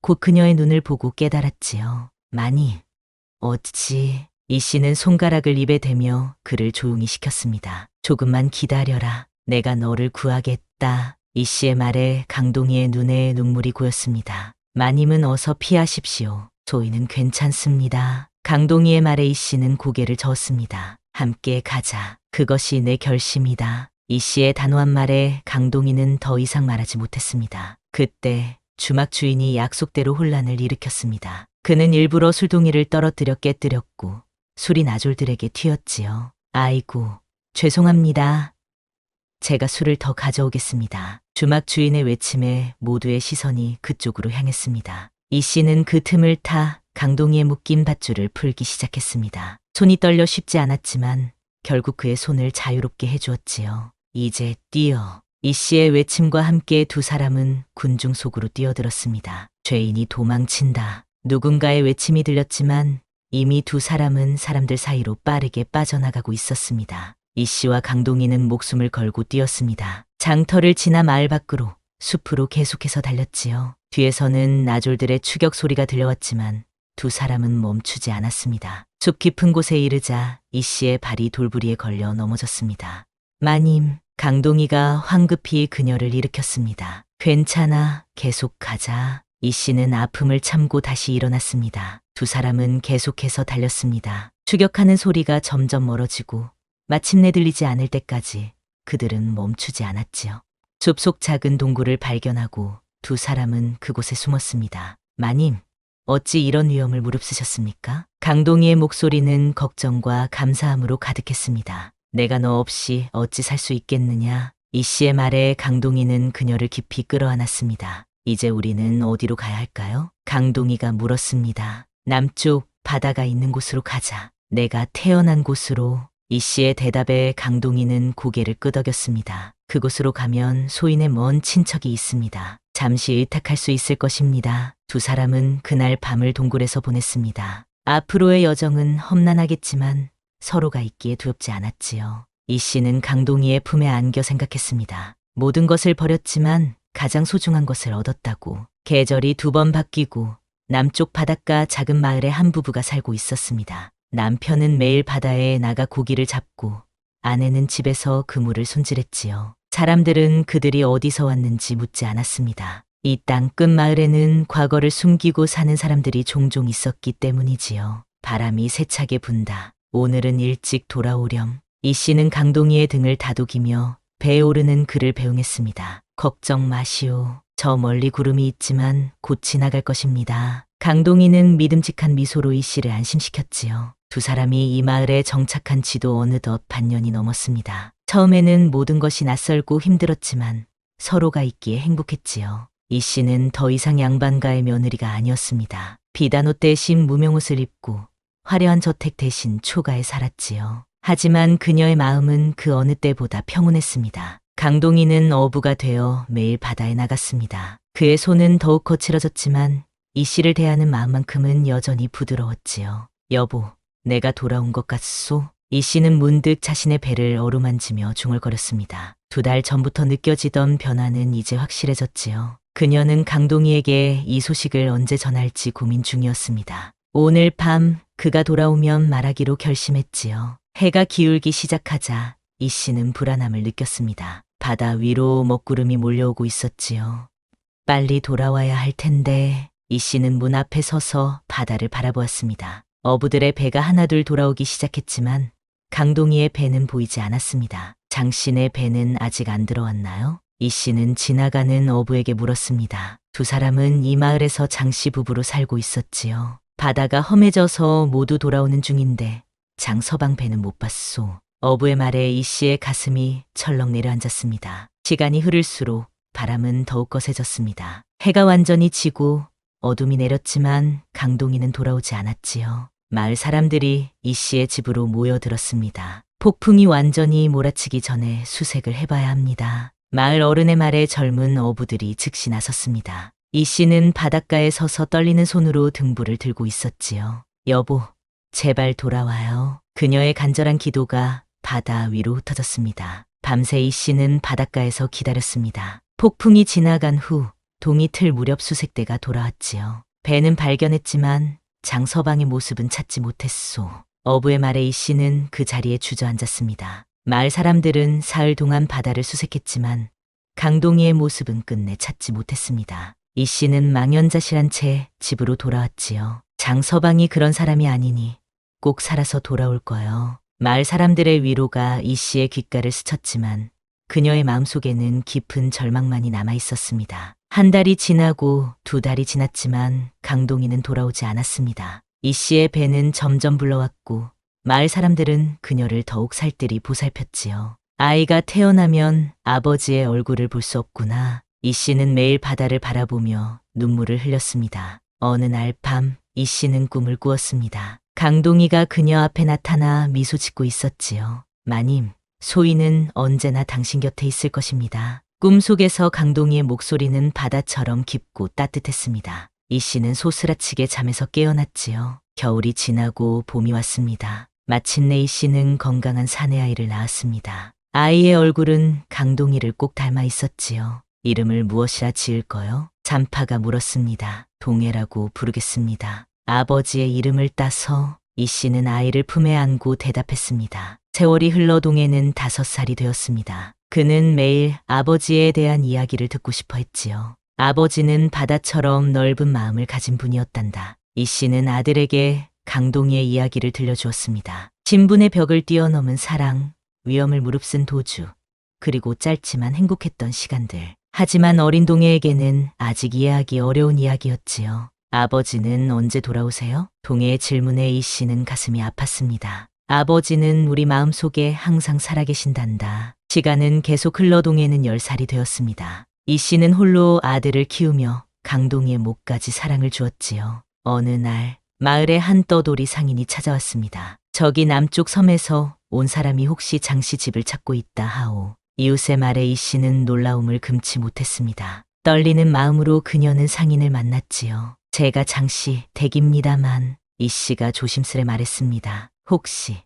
곧 그녀의 눈을 보고 깨달았지요. 많이. 어찌. 이 씨는 손가락을 입에 대며 그를 조용히 시켰습니다. 조금만 기다려라. 내가 너를 구하겠다. 이 씨의 말에 강동이의 눈에 눈물이 고였습니다. 마님은 어서 피하십시오. 저희는 괜찮습니다. 강동이의 말에 이 씨는 고개를 저었습니다. 함께 가자. 그것이 내 결심이다. 이 씨의 단호한 말에 강동이는 더 이상 말하지 못했습니다. 그때 주막 주인이 약속대로 혼란을 일으켰습니다. 그는 일부러 술동이를 떨어뜨려 깨뜨렸고 술이 나졸들에게 튀었지요. 아이고, 죄송합니다. 제가 술을 더 가져오겠습니다. 주막 주인의 외침에 모두의 시선이 그쪽으로 향했습니다. 이 씨는 그 틈을 타 강동이의 묶인 밧줄을 풀기 시작했습니다. 손이 떨려 쉽지 않았지만 결국 그의 손을 자유롭게 해주었지요. 이제 뛰어. 이 씨의 외침과 함께 두 사람은 군중 속으로 뛰어들었습니다. 죄인이 도망친다. 누군가의 외침이 들렸지만 이미 두 사람은 사람들 사이로 빠르게 빠져나가고 있었습니다. 이 씨와 강동이는 목숨을 걸고 뛰었습니다. 장터를 지나 마을 밖으로, 숲으로 계속해서 달렸지요. 뒤에서는 나졸들의 추격 소리가 들려왔지만 두 사람은 멈추지 않았습니다. 숲 깊은 곳에 이르자 이 씨의 발이 돌부리에 걸려 넘어졌습니다. 마님, 강동이가 황급히 그녀를 일으켰습니다. 괜찮아, 계속 가자. 이 씨는 아픔을 참고 다시 일어났습니다. 두 사람은 계속해서 달렸습니다. 추격하는 소리가 점점 멀어지고 마침내 들리지 않을 때까지 그들은 멈추지 않았지요. 숲속 작은 동굴을 발견하고 두 사람은 그곳에 숨었습니다. 마님, 어찌 이런 위험을 무릅쓰셨습니까? 강동이의 목소리는 걱정과 감사함으로 가득했습니다. 내가 너 없이 어찌 살 수 있겠느냐? 이 씨의 말에 강동이는 그녀를 깊이 끌어안았습니다. 이제 우리는 어디로 가야 할까요? 강동이가 물었습니다. 남쪽 바다가 있는 곳으로 가자. 내가 태어난 곳으로. 이 씨의 대답에 강동이는 고개를 끄덕였습니다. 그곳으로 가면 소인의 먼 친척이 있습니다. 잠시 의탁할 수 있을 것입니다. 두 사람은 그날 밤을 동굴에서 보냈습니다. 앞으로의 여정은 험난하겠지만 서로가 있기에 두렵지 않았지요. 이 씨는 강동이의 품에 안겨 생각했습니다. 모든 것을 버렸지만 가장 소중한 것을 얻었다고. 계절이 두 번 바뀌고 남쪽 바닷가 작은 마을에 한 부부가 살고 있었습니다. 남편은 매일 바다에 나가 고기를 잡고 아내는 집에서 그물을 손질했지요. 사람들은 그들이 어디서 왔는지 묻지 않았습니다. 이 땅 끝 마을에는 과거를 숨기고 사는 사람들이 종종 있었기 때문이지요. 바람이 세차게 분다. 오늘은 일찍 돌아오렴. 이 씨는 강동이의 등을 다독이며 배에 오르는 그를 배웅했습니다. 걱정 마시오. 저 멀리 구름이 있지만 곧 지나갈 것입니다. 강동이는 믿음직한 미소로 이 씨를 안심시켰지요. 두 사람이 이 마을에 정착한 지도 어느덧 반년이 넘었습니다. 처음에는 모든 것이 낯설고 힘들었지만 서로가 있기에 행복했지요. 이 씨는 더 이상 양반가의 며느리가 아니었습니다. 비단옷 대신 무명옷을 입고 화려한 저택 대신 초가에 살았지요. 하지만 그녀의 마음은 그 어느 때보다 평온했습니다. 강동이는 어부가 되어 매일 바다에 나갔습니다. 그의 손은 더욱 거칠어졌지만 이 씨를 대하는 마음만큼은 여전히 부드러웠지요. 여보, 내가 돌아온 것 같소? 이 씨는 문득 자신의 배를 어루만지며 중얼거렸습니다. 2달 전부터 느껴지던 변화는 이제 확실해졌지요. 그녀는 강동이에게 이 소식을 언제 전할지 고민 중이었습니다. 오늘 밤 그가 돌아오면 말하기로 결심했지요. 해가 기울기 시작하자 이 씨는 불안함을 느꼈습니다. 바다 위로 먹구름이 몰려오고 있었지요. 빨리 돌아와야 할 텐데. 이 씨는 문 앞에 서서 바다를 바라보았습니다. 어부들의 배가 하나둘 돌아오기 시작했지만 강동이의 배는 보이지 않았습니다. 장씨네 배는 아직 안 들어왔나요? 이 씨는 지나가는 어부에게 물었습니다. 두 사람은 이 마을에서 장씨 부부로 살고 있었지요. 바다가 험해져서 모두 돌아오는 중인데 장서방 배는 못 봤소. 어부의 말에 이 씨의 가슴이 철렁 내려앉았습니다. 시간이 흐를수록 바람은 더욱 거세졌습니다. 해가 완전히 지고 어둠이 내렸지만 강동이는 돌아오지 않았지요. 마을 사람들이 이 씨의 집으로 모여들었습니다. 폭풍이 완전히 몰아치기 전에 수색을 해봐야 합니다. 마을 어른의 말에 젊은 어부들이 즉시 나섰습니다. 이 씨는 바닷가에 서서 떨리는 손으로 등불을 들고 있었지요. 여보, 제발 돌아와요. 그녀의 간절한 기도가 바다 위로 흩어졌습니다. 밤새 이 씨는 바닷가에서 기다렸습니다. 폭풍이 지나간 후 동이 틀 무렵 수색대가 돌아왔지요. 배는 발견했지만 장서방의 모습은 찾지 못했소. 어부의 말에 이 씨는 그 자리에 주저앉았습니다. 마을 사람들은 사흘 동안 바다를 수색했지만 강동이의 모습은 끝내 찾지 못했습니다. 이 씨는 망연자실한 채 집으로 돌아왔지요. 장서방이 그런 사람이 아니니 꼭 살아서 돌아올 거요. 마을 사람들의 위로가 이 씨의 귓가를 스쳤지만 그녀의 마음속에는 깊은 절망만이 남아 있었습니다. 1달이 지나고 2달이 지났지만 강동이는 돌아오지 않았습니다. 이 씨의 배는 점점 불러왔고 마을 사람들은 그녀를 더욱 살뜰히 보살폈지요. 아이가 태어나면 아버지의 얼굴을 볼 수 없구나. 이 씨는 매일 바다를 바라보며 눈물을 흘렸습니다. 어느 날 밤 이 씨는 꿈을 꾸었습니다. 강동이가 그녀 앞에 나타나 미소 짓고 있었지요. 마님, 소희는 언제나 당신 곁에 있을 것입니다. 꿈속에서 강동이의 목소리는 바다처럼 깊고 따뜻했습니다. 이 씨는 소스라치게 잠에서 깨어났지요. 겨울이 지나고 봄이 왔습니다. 마침내 이 씨는 건강한 사내아이를 낳았습니다. 아이의 얼굴은 강동이를 꼭 닮아 있었지요. 이름을 무엇이라 지을까요? 잔파가 물었습니다. 동해라고 부르겠습니다. 아버지의 이름을 따서 이 씨는 아이를 품에 안고 대답했습니다. 세월이 흘러 동해는 5살이 되었습니다. 그는 매일 아버지에 대한 이야기를 듣고 싶어 했지요. 아버지는 바다처럼 넓은 마음을 가진 분이었단다. 이 씨는 아들에게 강동이의 이야기를 들려주었습니다. 신분의 벽을 뛰어넘은 사랑, 위험을 무릅쓴 도주, 그리고 짧지만 행복했던 시간들. 하지만 어린 동해에게는 아직 이해하기 어려운 이야기였지요. 아버지는 언제 돌아오세요? 동해의 질문에 이 씨는 가슴이 아팠습니다. 아버지는 우리 마음속에 항상 살아계신단다. 시간은 계속 흘러 동해는 10살이 되었습니다. 이 씨는 홀로 아들을 키우며 강동이의 목까지 사랑을 주었지요. 어느 날 마을에 한 떠돌이 상인이 찾아왔습니다. 저기 남쪽 섬에서 온 사람이 혹시 장씨 집을 찾고 있다 하오. 이웃의 말에 이 씨는 놀라움을 금치 못했습니다. 떨리는 마음으로 그녀는 상인을 만났지요. 제가 장씨 댁입니다만. 이 씨가 조심스레 말했습니다. 혹시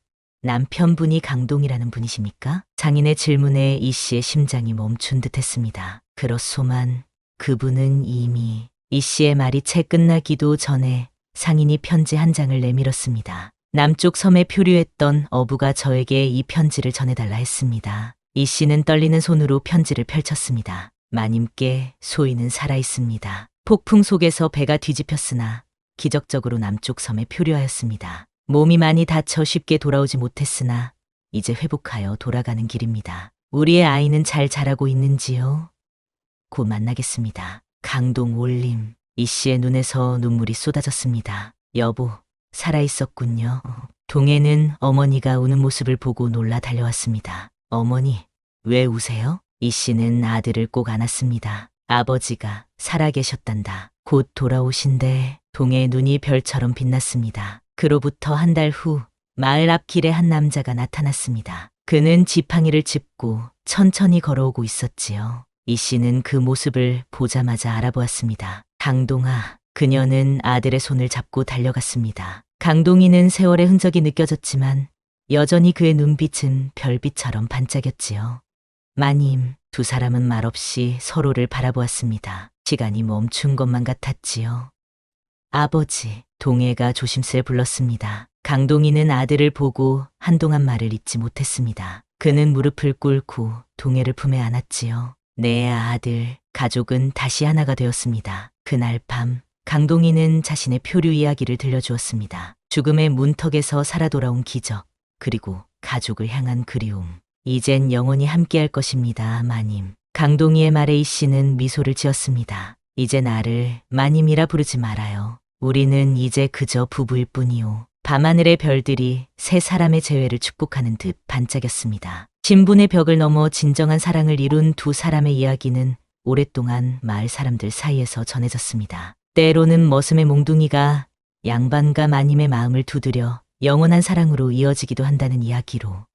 남편분이 강동이라는 분이십니까? 장인의 질문에 이 씨의 심장이 멈춘 듯했습니다. 그렇소만 그분은 이미. 이 씨의 말이 채 끝나기도 전에 상인이 편지 한 장을 내밀었습니다. 남쪽 섬에 표류했던 어부가 저에게 이 편지를 전해달라 했습니다. 이 씨는 떨리는 손으로 편지를 펼쳤습니다. 마님께 소인은 살아있습니다. 폭풍 속에서 배가 뒤집혔으나 기적적으로 남쪽 섬에 표류하였습니다. 몸이 많이 다쳐 쉽게 돌아오지 못했으나 이제 회복하여 돌아가는 길입니다. 우리의 아이는 잘 자라고 있는지요? 곧 만나겠습니다. 강동 올림. 이 씨의 눈에서 눈물이 쏟아졌습니다. 여보, 살아있었군요. 동해는 어머니가 우는 모습을 보고 놀라 달려왔습니다. 어머니, 왜 우세요? 이 씨는 아들을 꼭 안았습니다. 아버지가 살아계셨단다. 곧 돌아오신대. 동해의 눈이 별처럼 빛났습니다. 그로부터 한 달 후 마을 앞길에 한 남자가 나타났습니다. 그는 지팡이를 짚고 천천히 걸어오고 있었지요. 이 씨는 그 모습을 보자마자 알아보았습니다. 강동아. 그녀는 아들의 손을 잡고 달려갔습니다. 강동이는 세월의 흔적이 느껴졌지만 여전히 그의 눈빛은 별빛처럼 반짝였지요. 마님, 두 사람은 말없이 서로를 바라보았습니다. 시간이 멈춘 것만 같았지요. 아버지, 동해가 조심스레 불렀습니다. 강동이는 아들을 보고 한동안 말을 잇지 못했습니다. 그는 무릎을 꿇고 동해를 품에 안았지요. 내 아들, 가족은 다시 하나가 되었습니다. 그날 밤, 강동이는 자신의 표류 이야기를 들려주었습니다. 죽음의 문턱에서 살아 돌아온 기적, 그리고 가족을 향한 그리움. 이젠 영원히 함께할 것입니다, 마님. 강동이의 말에 이 씨는 미소를 지었습니다. 이제 나를 마님이라 부르지 말아요. 우리는 이제 그저 부부일 뿐이요. 밤하늘의 별들이 세 사람의 재회를 축복하는 듯 반짝였습니다. 신분의 벽을 넘어 진정한 사랑을 이룬 두 사람의 이야기는 오랫동안 마을 사람들 사이에서 전해졌습니다. 때로는 머슴의 몽둥이가 양반과 마님의 마음을 두드려 영원한 사랑으로 이어지기도 한다는 이야기로